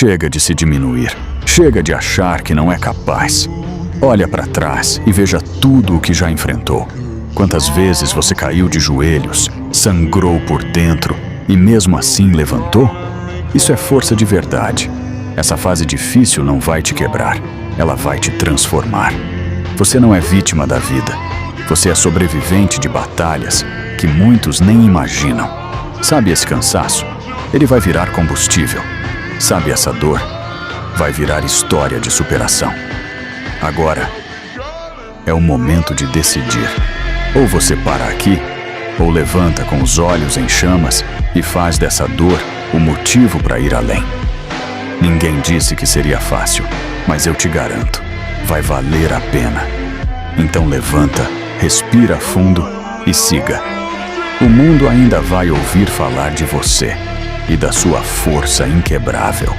Chega de se diminuir. Chega de achar que não é capaz. Olha para trás e veja tudo o que já enfrentou. Quantas vezes você caiu de joelhos, sangrou por dentro e mesmo assim levantou? Isso é força de verdade. Essa fase difícil não vai te quebrar, ela vai te transformar. Você não é vítima da vida. Você é sobrevivente de batalhas que muitos nem imaginam. Sabe esse cansaço? Ele vai virar combustível. Sabe essa dor? Vai virar história de superação. Agora é o momento de decidir. Ou você para aqui, ou levanta com os olhos em chamas e faz dessa dor o motivo para ir além. Ninguém disse que seria fácil, mas eu te garanto, vai valer a pena. Então levanta, respira fundo e siga. O mundo ainda vai ouvir falar de você e da sua força inquebrável.